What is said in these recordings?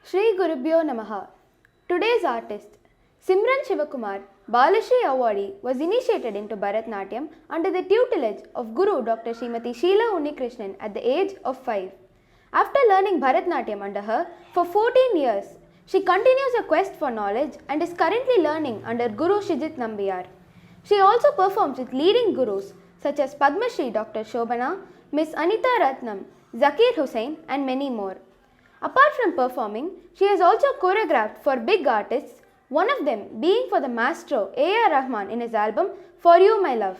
Shri Gurubhyo Namaha. Today's artist, Simran Shivakumar, Balashri Awardee, was initiated into Bharatnatyam under the tutelage of Guru Dr. Srimati Sheela Unnikrishnan at the age of 5. After learning Bharatnatyam under her for 14 years, she continues her quest for knowledge and is currently learning under Guru Shijit Nambiyar. She also performs with leading gurus such as Padma Shri Dr. Shobana, Miss Anita Ratnam, Zakir Hussain and many more. Apart from performing, she has also choreographed for big artists, one of them being for the maestro A.R. Rahman in his album For You My Love.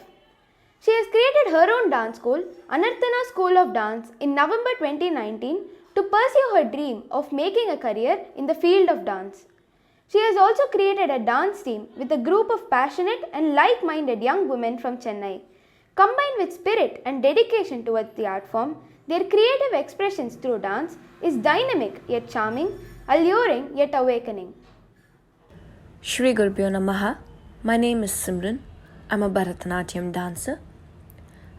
She has created her own dance school, Anarthana School of Dance, in November 2019 to pursue her dream of making a career in the field of dance. She has also created a dance team with a group of passionate and like-minded young women from Chennai. Combined with spirit and dedication towards the art form, their creative expressions through dance is dynamic yet charming, alluring yet awakening. Shri Gurubhyo Namaha. My name is Simran. I'm a Bharatanatyam dancer.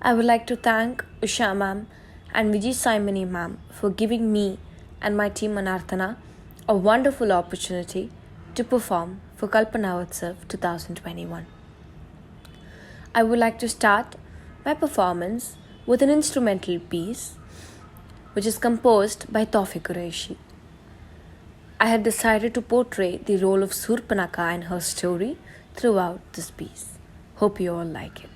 I would like to thank Usha ma'am and Vijay Saimani ma'am for giving me and my team Anarthana a wonderful opportunity to perform for Kalpana Utsav 2021. I would like to start my performance with an instrumental piece which is composed by Tawfiq Qureshi. I have decided to portray the role of Surpanaka and her story throughout this piece. Hope you all like it.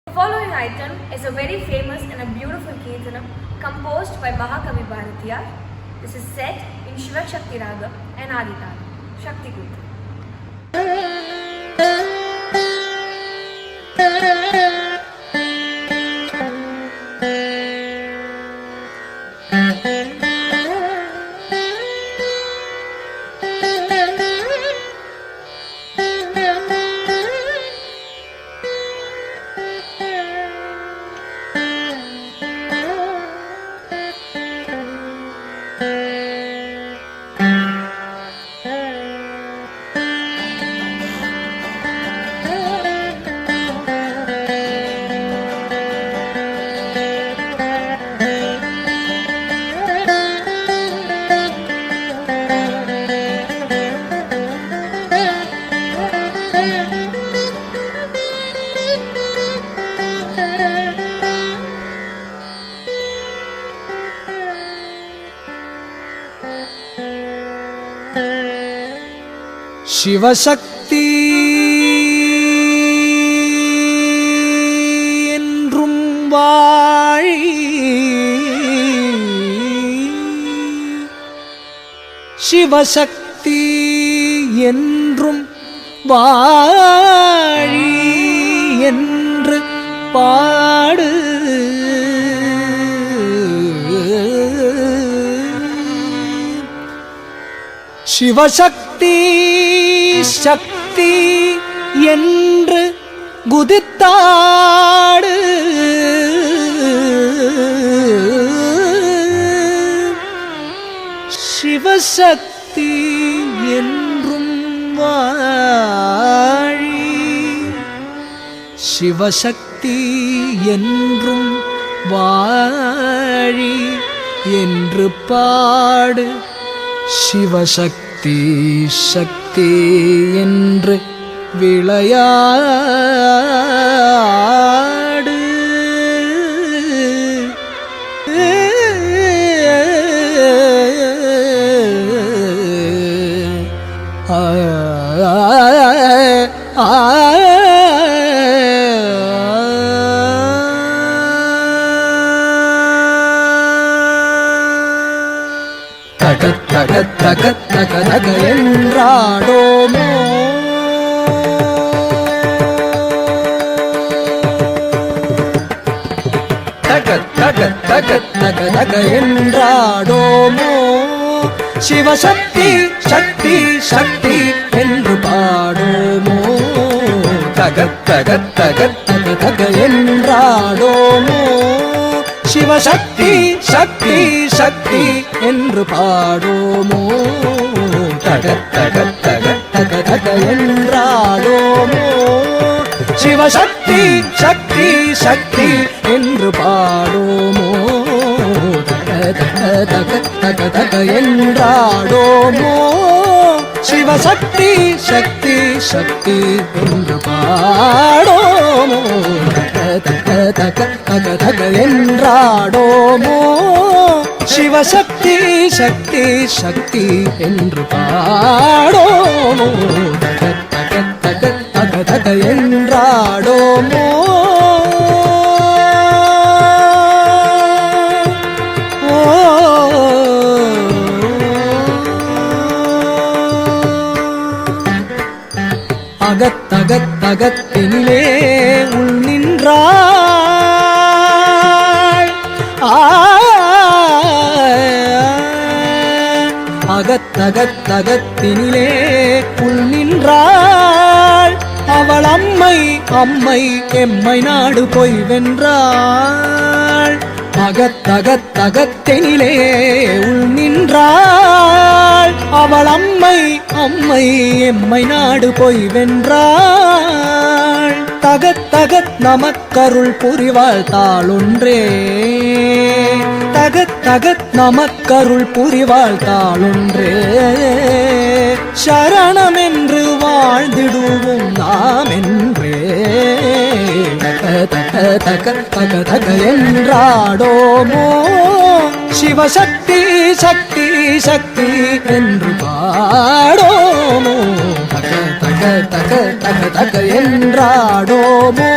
The following item is a very famous and a beautiful Kirtanam composed by Mahakavi Bharatiyar. This is set in Shiva Shakti Raga and Adital. Shakti Kirtan. Sivasakthi என்றும் வாழி சிவசக்தி என்றும் வாழி என்று பாடு சிவசக்தி சக்தி என்று குதித்தாடு சிவசக்தி என்றும் வாழி சிவசக்தி என்றும் வாழி என்று பாடு சிவசக்தி சக்தி என்று விளையாடு ஆ தக தக தக தக என்றாடோமோ தக தக தக தக தக என்றாடோமோ சிவசக்தி சக்தி சக்தி என்று பாடோமோ தக தக தக தக தக என்றாடோமோ சிவசக்தி சக்தி சக்தி என்று பாடோமோ தக தக தக தக தக என்றாடோமோ சிவசக்தி சக்தி சக்தி என்று பாடோமோ தக தக தக தக தக என்றாடோமோ சிவசக்தி சக்தி சக்தி என்று பாடோமோ தக தக தக தக தக என்றாடோமோ சிவசக்தி சக்தி சக்தி என்று பாடோமோ தக தக தக தக தக என்றாடோமோ அகத்தகத்தகத்தினிலே உள் நின்றாள் அகத்தகத்தகத்தினிலே உள் நின்றாள் அவள் அம்மை அம்மை எம்மை நாடு போய் வென்றாள் அகத்தகத்தகத்தினிலே உள் நின்றாள் அவள் அம்மை அம்மை எம்மை நாடு போய் வென்றாள் தகத் தகத் நமக்கருள் புரிவாள் தாளொன்றே தகத் தகத் நமக்கருள் புரிவாள் தாளொன்றே சரணமென்று வாழ்ந்திடுவோம் நாம் என்றே தக தக தக தக தக என்றாடோமோ சிவசக்தி சக்தி சக்தி என்று பாடோமோ தக தக தக தக தக என்றாடோமோ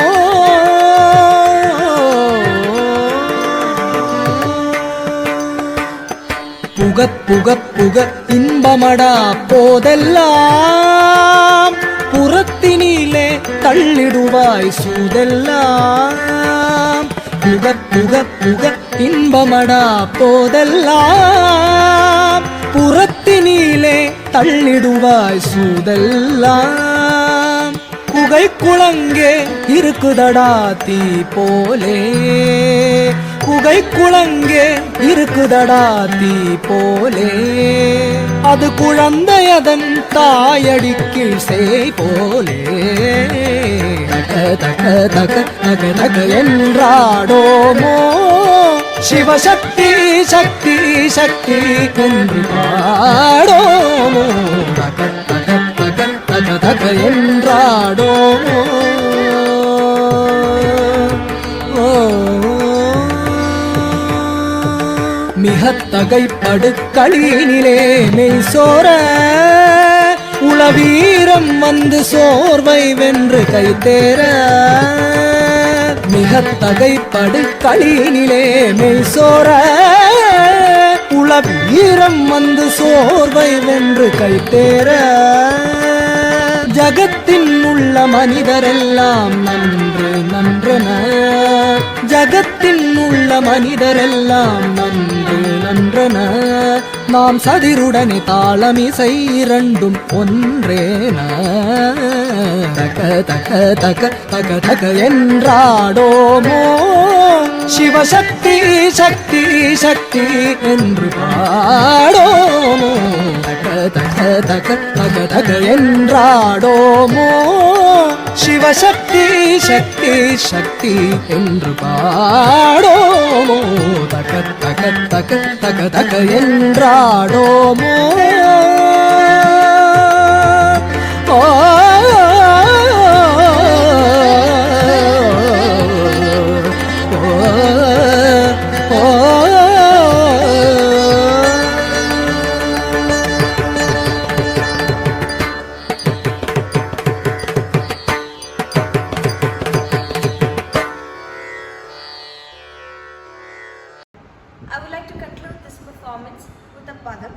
புகப் புகப் புக இன்பமடா போதெல்லாம் புறத்தினிலே தள்ளிடுவாய் சூதெல்லாம் புகப் புகப் புக இன்பமடா போதெல்லாம் புறத்தினிலே தள்ளிடுவாய் சூதெல்லாம் புகை குளங்கே இருக்குதடா தீ போலே புகை குளங்கே இருக்குதடா தீ போலே அது குழந்தையதன் தாயடிக்கு செய் போலே தக தக தக தக தக என்றாடோமோ சிவசக்தி சக்தி சக்தி என்று பாடோமோ தக தக தக தக தக என்றாடோமோ மிகத்தகைப்படு களியினிலே மெய் சோர உளவீரம் வந்து சோர்வை வென்று கைதேர மிகத்தகைப்படு களியினிலே மெய் சோர உளவீரம் வந்து சோர்வை வென்று கைதேர ஜகத்தின் உள்ள மனிதரெல்லாம் நன்று நன்றன ஜகத்தின் உள்ள மனிதரெல்லாம் நன்று நன்றன நாம் சதிருடனே தாளமிசை இரண்டும் ஒன்றேன தக தக தக தக தக என்றாடோமோ சிவசக்தி சக்தி சக்தி என்று பாடோமோ தக தக தக தக தக என்றாடோமோ சிவசக்தி சக்தி சக்தி என்று பாடோமோ தக தக தக தக தக என்றாடோமோ ஓ I would like to conclude this performance with a padam.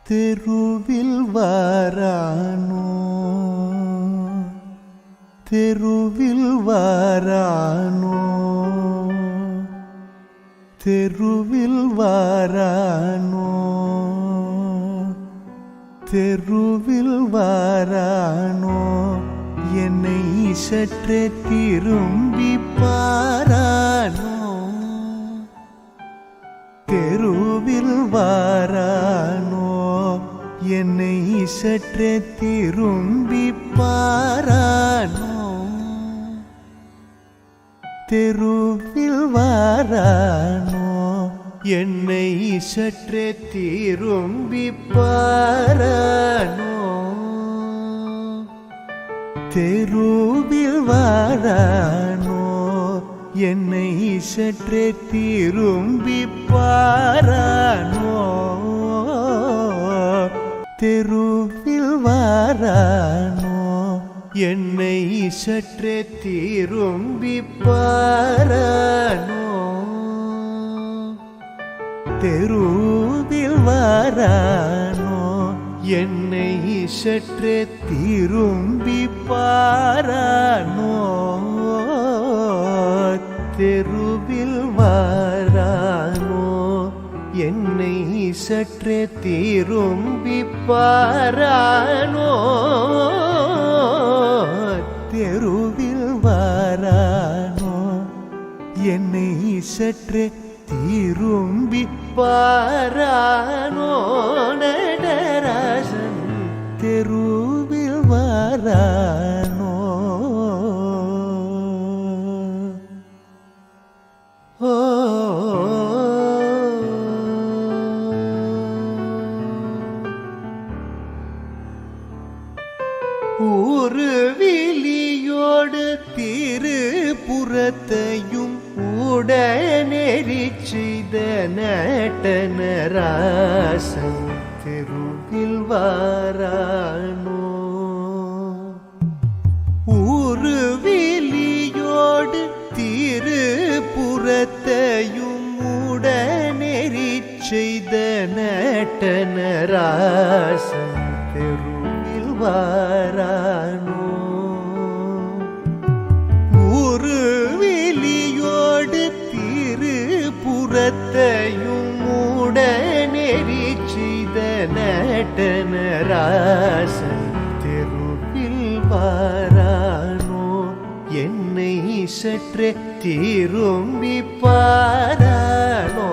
தெருவில் வாரானோ தெருவில் வாரானோ தெருவில் வாரானோ தெருவில் வாரானோ என்னை சற்றே திரும்பி பாரானோ தெருவில் வாரானோ என்னை சற்றே திரும்பி பாரானோ தெருவில் வாரானோ என்னை சற்றே திரும்பி பாரானோ தெருவில் வாரானோ என்னை சற்றே திரும்பி பாரானோ தெருவில் வாரானோ என்னை சற்றே திரும்பி பாரானோ தெருவில் வாரானோ என்னை சற்றே திரும்பி பாரானோ தெருவில் வாரானோ என்னை சற்றே திரும்பி பாரானோ தெருவில் வாரானோ என்னை சற்றே திரும்பி பாரானோ நடராசன் தெருவில் வாரானோ ஊரு விழியோடு திருப்புறத்தையும் உடனேறி செய்த நடனராசன் தெருவில் வாரானோ ஊரு விழியோடு திருப்புறத்தையும் உடனேறி செய்த நடனராசன் தெருவில் வாரானோ ஊரு விழியோடு திருப்புறத்தையும் உடனேறி செய்த நடனராசன் தெருவில் வாரானோ என்னை சற்றே திரும்பி பாரானோ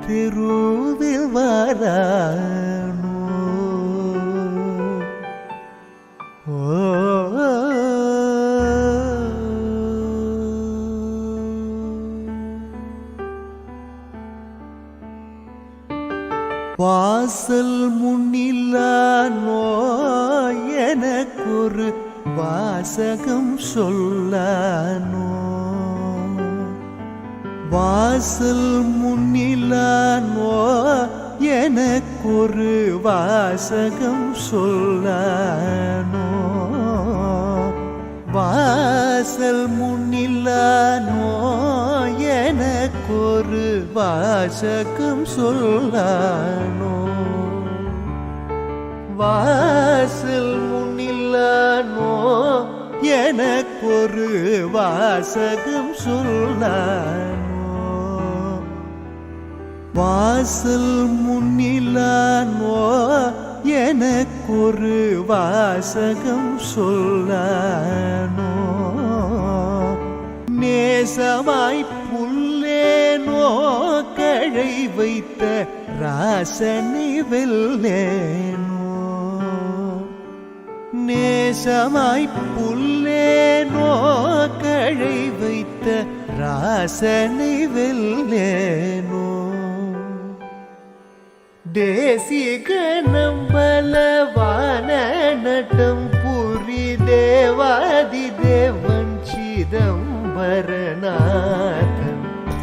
தெருவில் வாரானோ வாசல் முன்னில்லானோ எனக்கொரு வாசகம் சொல்லானோ வாசல் முன்னில்லானோ எனக்கொரு வாசகம் சொல்லானோ வாசல் முன்னில்லானோ எனக்கொரு வாசகம் சொல்லானோ வாசல் முன்னில்லானோ எனக்கொரு வாசகம் சொல்லானோ வாசல் முன்னில்லானோ எனக்கொரு வாசகம் சொல்லானோ நேசமாய் புல்லேனோ கழை வைத்த ராசனை வெல்லேனோ நேசமாய் புல்லேனோ கழை வைத்த ராசனை வெல்லேனோ தேசிக நம்பலவான நட்டம் புரி தேவாதி தேவன் சிதம்பரநாதன்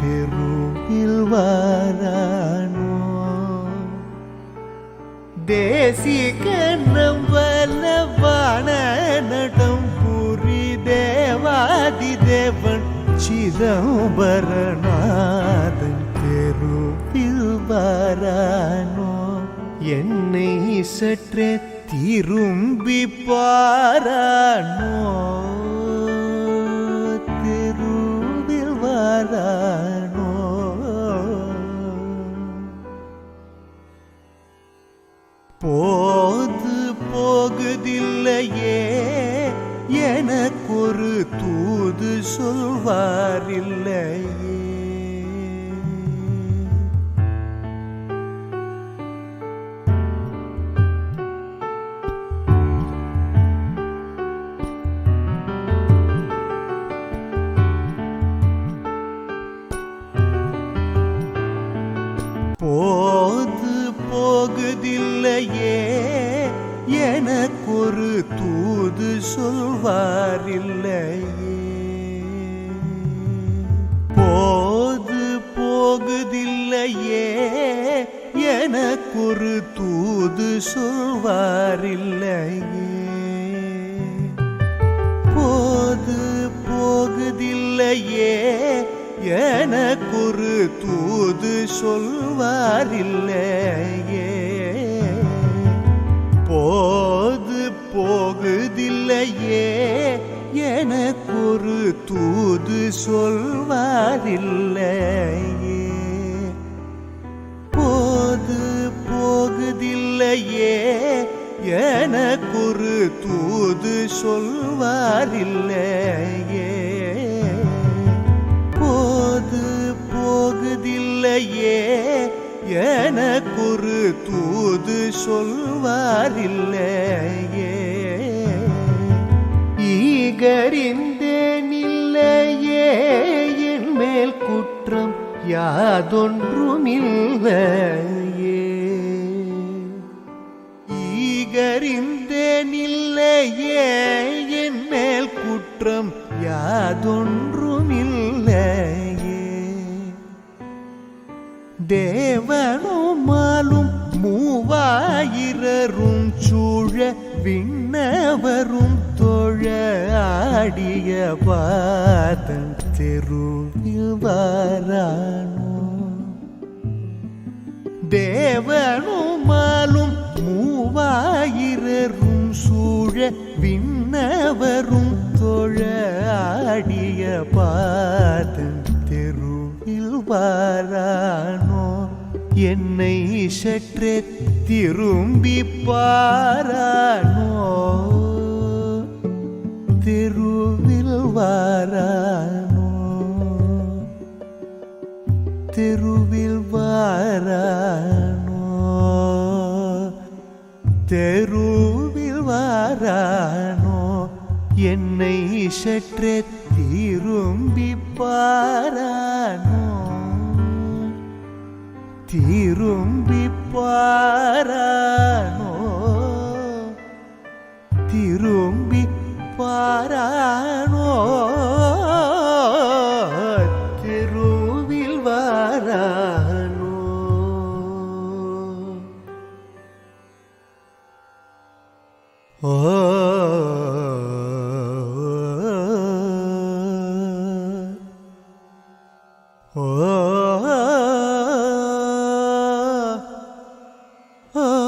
தெருவில் வாரானோ தேசிக நம்பலவான நட்டம் புரி தேவாதி தேவன் சிதம்பரநாதன் தெரு தெருவில் வாரானோ என்னை சற்றே திரும்பி பாரானோ தெருவில் வாரானோ போது போகுதில்லையே எனக்கொரு தூது சொல்வாரில்லையே போது போகுதில்லையே எனக்கொரு தூது சொல்வாரில்லையே போது போகுதில்லையே எனக்கொரு தூது சொல்வாரில்லையே போது போகுதில்லையே எனக்கொரு தூது சொல்வாரில்லையே போது போகுதில்லையே எனக்கொரு தூது சொல்வாரில்லையே போது போகுதில்லையே எனக்கொரு தூது சொல்வாரில்லையே போது போகுதில்லையே எனக்கொரு தூது சொல்வாரில்லையே ஈகறிந்தேனில்லையே என் மேல் குற்றம் யாதொன்றுமில்லையே ஈகறிந்தேனில்லையே என் மேல் குற்றம் யாதொன்றுமில்லையே தேவனுமாலும் மூவாயிரரும் சூழ விண்ணவரும் தொழ ஆடிய பாதம் தெருவில் வாரானோ தேவனுமாலும் மூவாயிரரும் சூழ விண்ணவரும் தொழ ஆடிய பாதம் தெருவில் வாரானோ என்னை சற்றே திரும்பி பாரானோ தெருவில் வாரானோ தெருவில் வாரானோ தெருவில் வாரானோ என்னை சற்றே திரும்பி பாரானோ திரும்பி பாரானோ திரும்பி பாரானோ தெருவில் வாரானோ ஓ oh